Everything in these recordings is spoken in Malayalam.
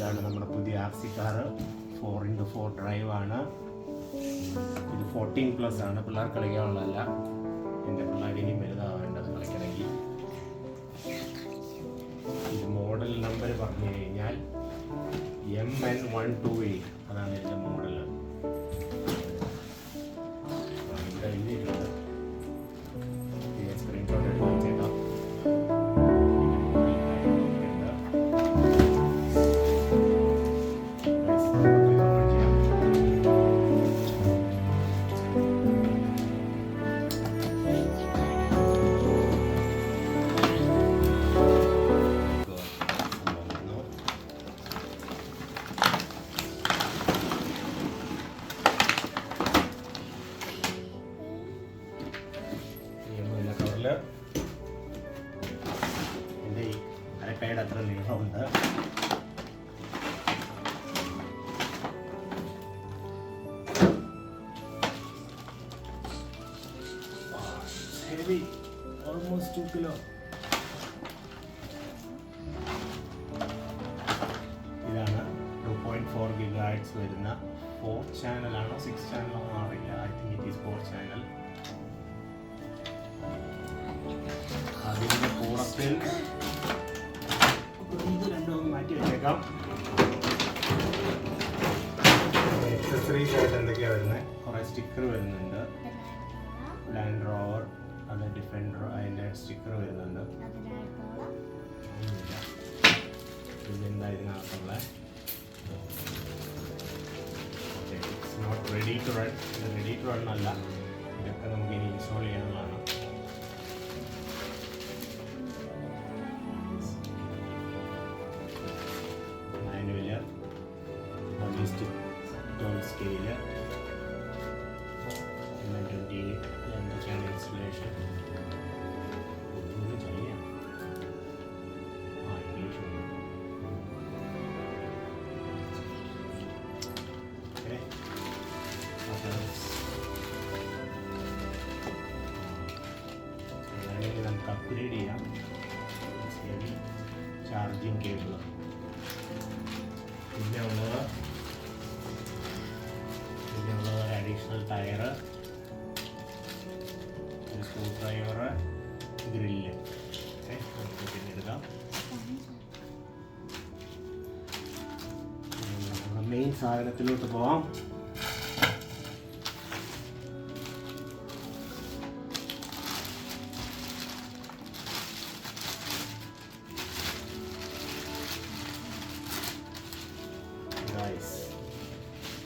ഇതാണ് നമ്മുടെ പുതിയ RC കാറ്. 4x4 ഡ്രൈവ് ആണ്. ഇത് 14+ ആണ്. പിള്ളേർ കളിക്കാനുള്ളതല്ല. എൻ്റെ പിള്ളേർ ഇനിയും വലുതാവേണ്ടത് കളിക്കണമെങ്കിൽ. ഇത് മോഡൽ നമ്പർ പറഞ്ഞു കഴിഞ്ഞാൽ MN128. അതാണ് ഇതിൻ്റെ മോഡൽ. ഇവിടെ എഴുതിയിട്ടുണ്ട്. സ്ക്രീൻഷോട്ട് എടുത്ത് വെച്ചേക്കാം. എൻ്റെ ഈ അരക്കൈയുടെ അത്ര നീളമുണ്ട്. Heavy, almost 2 kilo. ഇതാണ് 2.4 GHz വരുന്ന 4 ചാനലാണോ 6 ചാനലാണോ അറിയില്ല. I think it is 4 channel. അതിൻ്റെ കൂടത്തിൽ ഇത് രണ്ടും മാറ്റി വെച്ചേക്കാം. എക്സസറീസ് ആയിട്ട് എന്തൊക്കെയാണ് വരുന്നത്? കുറേ സ്റ്റിക്കർ വരുന്നുണ്ട്. ലാൻഡ് റോവർ, അത് ഡിഫൻഡർ, അതിൻ്റെ സ്റ്റിക്കർ വരുന്നുണ്ട്. ഇതെന്താ ഇതിനകത്തുള്ള it's not ready to run. ഇത് റെഡി ടു റൺ അല്ല. ഇതൊക്കെ നമുക്ക് ഇനി ഇൻസ്റ്റാൾ ചെയ്യാനുള്ളതാണ്. മാനുവല്, ടോൾ സ്കെയില്, 20 എന്തൊക്കെയാണ് ഇൻസ്റ്റലേഷൻ ഒന്നും ചെയ്യാം. English okay. വേണമെങ്കിൽ നമുക്ക് അപ്ഗ്രേഡ് ചെയ്യാം. ശരി, ചാർജിങ് കേബിൾ. പിന്നെ ഉള്ളത് ഒരു അഡീഷണൽ ടയറ്, ഒരു സ്ക്രൂ ഡ്രൈവർ, ഗ്രില്ല്. നമുക്ക് പിന്നെ എടുക്കാം. മെയിൻ സാധനത്തിലോട്ട് പോവാം.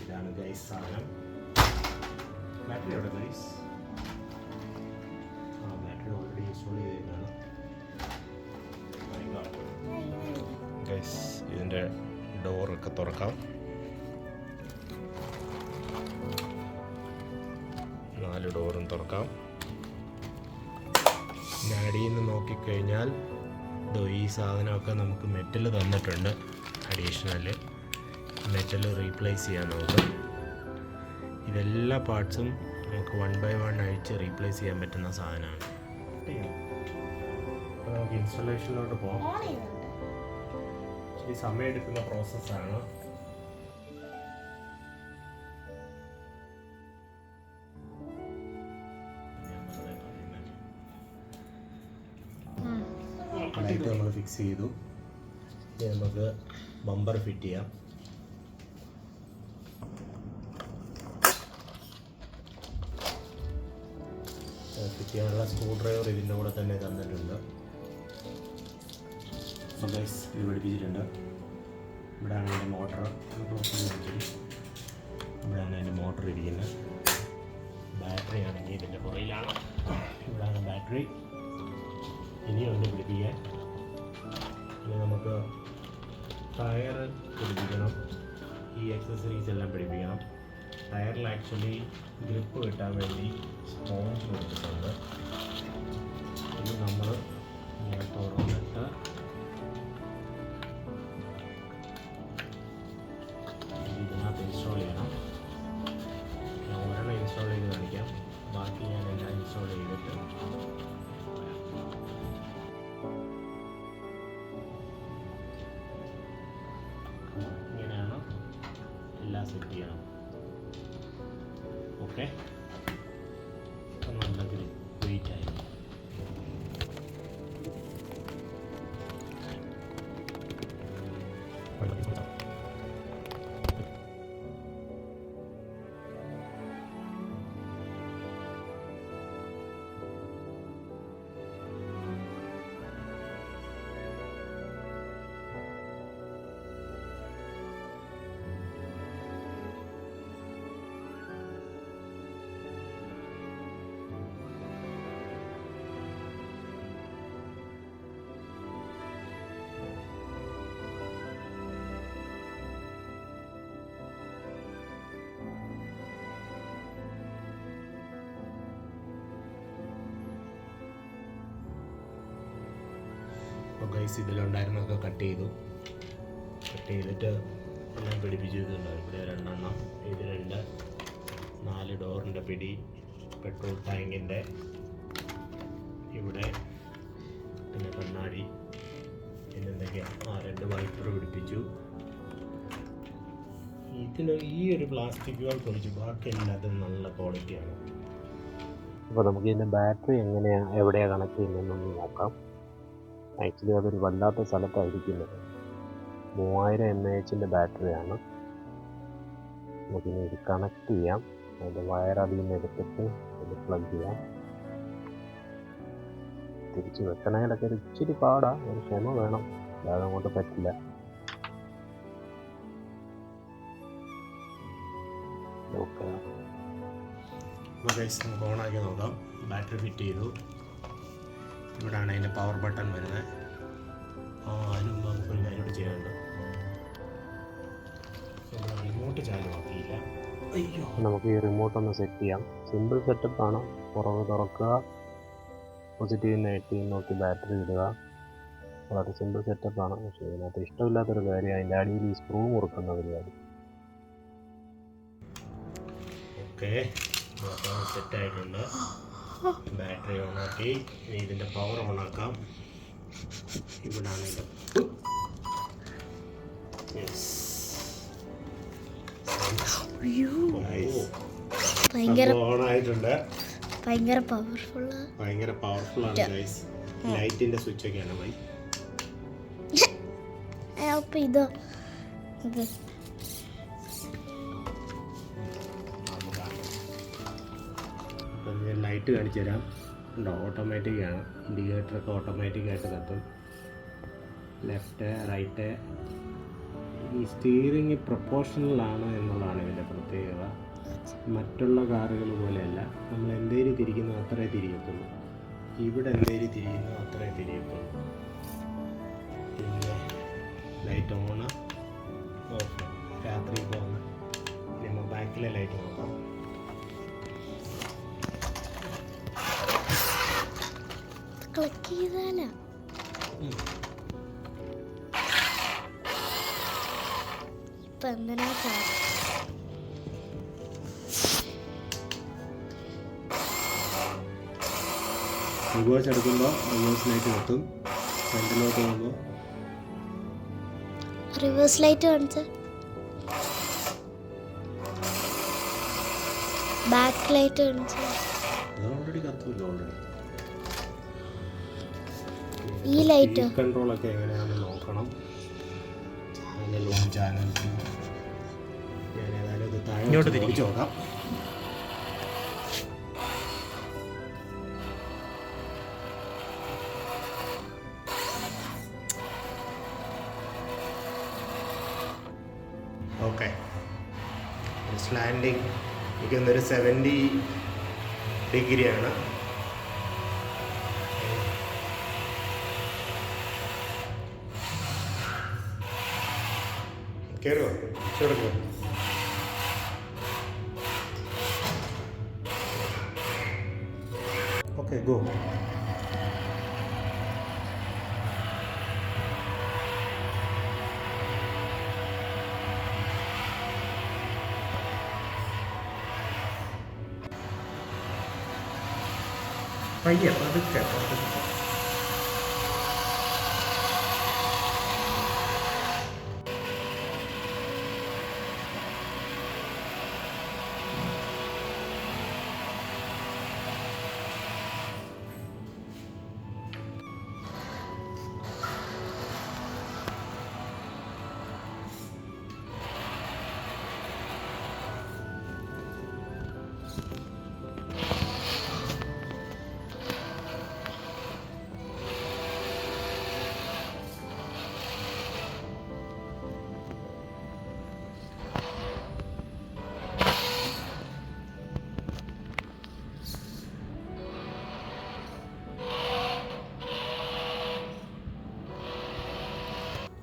ഇതാണ് ഗൈസ് സാധനം. ബാറ്ററി എവിടെ ഗൈസ്? ബാറ്ററി ഓൾറെഡി ഇൻസ്റ്റാൾ ചെയ്തിട്ടാണ് ഗൈസ്. ഇതിൻ്റെ ഡോറൊക്കെ തുറക്കാം. 4 ഡോറും തുറക്കാം. അടിയിൽ നിന്ന് നോക്കിക്കഴിഞ്ഞാൽ ഈ സാധനമൊക്കെ നമുക്ക് മെറ്റൽ തന്നിട്ടുണ്ട്. അഡീഷണൽ മെറ്റൽ റീപ്ലേസ് ചെയ്യാൻ നമുക്ക്. ഇതെല്ലാ പാർട്സും നമുക്ക് 1 by 1 അഴിച്ച് റീപ്ലേസ് ചെയ്യാൻ പറ്റുന്ന സാധനമാണ്. അപ്പോൾ നമുക്ക് ഇൻസ്റ്റലേഷനിലോട്ട് പോകാം. ഇച്ചിരി സമയമെടുക്കുന്ന പ്രോസസ്സാണ്. ലൈറ്റ് നമ്മൾ ഫിക്സ് ചെയ്തു. ഇനി നമുക്ക് ബമ്പർ ഫിറ്റ് ചെയ്യാം. ഫിറ്റ് ചെയ്യാനുള്ള സ്ക്രൂ ഡ്രൈവർ ഇതിൻ്റെ കൂടെ തന്നെ തന്നിട്ടുണ്ട്. അപ്പോൾ ഗൈസ് ഇത് പിടിപ്പിച്ചിട്ടുണ്ട്. ഇവിടെയാണ് അതിൻ്റെ മോട്ടർ. ഇവിടെയാണ് അതിൻ്റെ മോട്ടർ ഇരിക്കുന്നത്. ബാറ്ററി ആണെങ്കിൽ ഇതിൻ്റെ പുറയിലാണ്. ഇവിടെയാണ് ബാറ്ററി. ഇനിയും ഒന്ന് പിടിപ്പിക്കാൻ. ഇനി നമുക്ക് ടയർ പിടിപ്പിക്കണം. ഈ എക്സസറീസ് എല്ലാം പിടിപ്പിക്കണം. ടയറിൽ ആക്ച്വലി ഗ്രിപ്പ് കിട്ടാൻ വേണ്ടി സ്പോഞ്ച് കൊടുത്തിട്ടുണ്ട്. ഇത് നമ്മൾ തുറന്നിട്ട് ഇതിനകത്ത് ഇൻസ്റ്റാൾ ചെയ്യണം. ഞാൻ ഒരെണ്ണം ഇൻസ്റ്റാൾ ചെയ്ത് കാണിക്കാം. ബാക്കി ഞാൻ എല്ലാം ഇൻസ്റ്റാൾ ചെയ്തിട്ട് സെറ്റ് ചെയ്യണം. ഓക്കെ, നല്ല വെയിറ്റ് ആയി. അപ്പോൾ ഗൈസ് ഇതിലുണ്ടായിരുന്നൊക്കെ കട്ട് ചെയ്തിട്ട് എല്ലാം പിടിപ്പിച്ചു. ഇതുണ്ടാവും ഇവിടെ 2 എണ്ണം, ഇത് 2, 4 ഡോറിൻ്റെ പിടി, പെട്രോൾ ടാങ്കിൻ്റെ ഇവിടെ, പിന്നെ കണ്ണാടി, പിന്നെന്തൊക്കെയാണ് 2 വൈപ്പർ പിടിപ്പിച്ചു. ഇതിന് ഈ ഒരു പ്ലാസ്റ്റിക് വാൾ പൊളിച്ചു, ബാക്കി എല്ലാത്തിനും നല്ല ക്വാളിറ്റിയാണ്. അപ്പോൾ നമുക്ക് ഇതിൻ്റെ ബാറ്ററി എവിടെയാണ് കണക്ട് ചെയ്യുന്നതെന്നൊന്ന് നോക്കാം. ആക്ച്വലി അതൊരു വല്ലാത്ത സ്ഥലത്തായിരിക്കുന്നത്. 3000 mAh ബാറ്ററിയാണ്. നമുക്കിനി ഇത് കണക്ട് ചെയ്യാം. അതിൻ്റെ വയർ അതിൽ നിന്ന് എടുത്തിട്ട് ഇത് പ്ലഗ് ചെയ്യാം. തിരിച്ച് വെക്കണമെങ്കിലൊക്കെ ഒരു ഇച്ചിരി പാടാണ്, ഒരു ക്ഷമ വേണം, അല്ലാതെ അങ്ങോട്ട് പറ്റില്ല. ഓക്കെ, അപ്പോൾ ഗൈസ് നമുക്ക് ഓണാക്കി നോക്കാം. ബാറ്ററി ഫിറ്റ് ചെയ്തു. ഇവിടെയാണ് അതിൻ്റെ പവർ ബട്ടൺ വരുന്നത്. അതിന് മുമ്പ് നമുക്കൊരു കാര്യം കൂടി ചെയ്യാനുണ്ട്. റിമോട്ട് ചാലുമാക്കിയില്ല. അയ്യോ, നമുക്ക് ഈ റിമോട്ട് ഒന്ന് സെറ്റ് ചെയ്യാം. സിമ്പിൾ സെറ്റപ്പാണ്. പുറകെ തുറക്കുക, പോസിറ്റീവ് നെഗറ്റീവ് നോക്കി ബാറ്ററി ഇടുക. വളരെ സിമ്പിൾ സെറ്റപ്പാണ്. പക്ഷേ ഇതിനകത്ത് ഇഷ്ടമില്ലാത്തൊരു കാര്യം അതിൻ്റെ അടിയിൽ ഈ സ്ക്രൂ മുറുക്കുന്ന പരിപാടി. ഓക്കെ, സെറ്റായിട്ടുണ്ട്. ബാറ്ററി ഓണാക്കി. ഇനി ഇതിൻ്റെ പവർ ഓണാക്കാം. ഇവിടാണ് ഇത്. ഓണായിട്ടുണ്ട്. ഭയങ്കര പവർഫുൾ ആണ് ഗൈസ്. ലൈറ്റിന്റെ സ്വിച്ച് ഒക്കെയാണ് ബൈ. അപ്പൊ ഇതോ ലൈറ്റ് കാണിച്ചു തരാം. ഉണ്ടോ, ഓട്ടോമാറ്റിക് ആണ്. ഇൻഡിക്കേറ്ററൊക്കെ ഓട്ടോമാറ്റിക്കായിട്ട് കത്തും. Left right. ഈ സ്റ്റിയറിംഗ് പ്രൊപ്പോർഷണലാണ് എന്നുള്ളതാണ് ഇതിൻ്റെ പ്രത്യേകത. മറ്റുള്ള കാറുകൾ പോലെയല്ല, നമ്മൾ എന്തേലും തിരിക്കുന്നു അത്രേ തിരിയത്തുള്ളൂ. ഇവിടെ എന്തേലും തിരിയുന്നു അത്രേ തിരിയത്തുള്ളൂ. പിന്നെ ലൈറ്റ് ഓണ് ഓഫ്. രാത്രി പോകുന്ന നമ്മൾ ബാക്കിലെ ലൈറ്റ് നോക്കാം. ക്ലിക്ക് ചെയ്താലാ ഇപ്പൊ എന്തിനാ റിവേഴ്സ് എടുക്കുമ്പോൾ റിവേഴ്സ് ലൈറ്റ് കത്തും. ഫ്രണ്ടിലോട്ട് പോകുമ്പോൾ റിവേഴ്സ് ലൈറ്റ് കാണിച്ച, ബാക്ക് ലൈറ്റ് കാണിച്ച. അത് ഓൾറെഡി കത്തുമല്ലോ. ഓൾറെഡി ഈ ലൈറ്റ് കൺട്രോളൊക്കെ എങ്ങനെയാണെന്ന് നോക്കണം. അതിൻ്റെ ലോൺ ചാനൽ ഞാൻ ഏതായാലും ഇത് താഴോട്ട് തിരിച്ചു നോക്കാം. ഓക്കെ, ലാൻഡിങ് എനിക്കൊന്നൊരു 70 ഡിഗ്രിയാണ്. കയറുമോ? ചെറുക്കോ? Okay, go. പയ്യെ പതുക്കെ പതുക്കെ.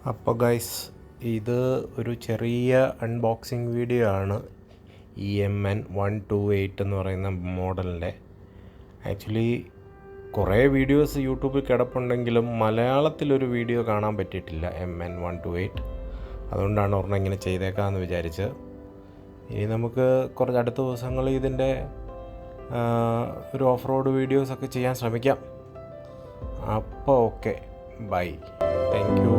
അപ്പോൾ ഗൈസ്, ഇത് ഒരു ചെറിയ അൺബോക്സിങ് വീഡിയോ ആണ് EMN 128 എന്ന് പറയുന്ന മോഡലിൻ്റെ. ആക്ച്വലി കുറേ വീഡിയോസ് യൂട്യൂബിൽ കിടപ്പുണ്ടെങ്കിലും മലയാളത്തിലൊരു വീഡിയോ കാണാൻ പറ്റിയിട്ടില്ല MN 128. അതുകൊണ്ടാണ് ഒരെണ്ണം ഇങ്ങനെ ചെയ്തേക്കാമെന്ന് വിചാരിച്ച്. ഇനി നമുക്ക് കുറച്ച് അടുത്ത ദിവസങ്ങളിൽ ഇതിൻ്റെ ഒരു ഓഫ് റോഡ് വീഡിയോസൊക്കെ ചെയ്യാൻ ശ്രമിക്കാം. അപ്പോൾ ഓക്കെ, ബൈ, താങ്ക് യു.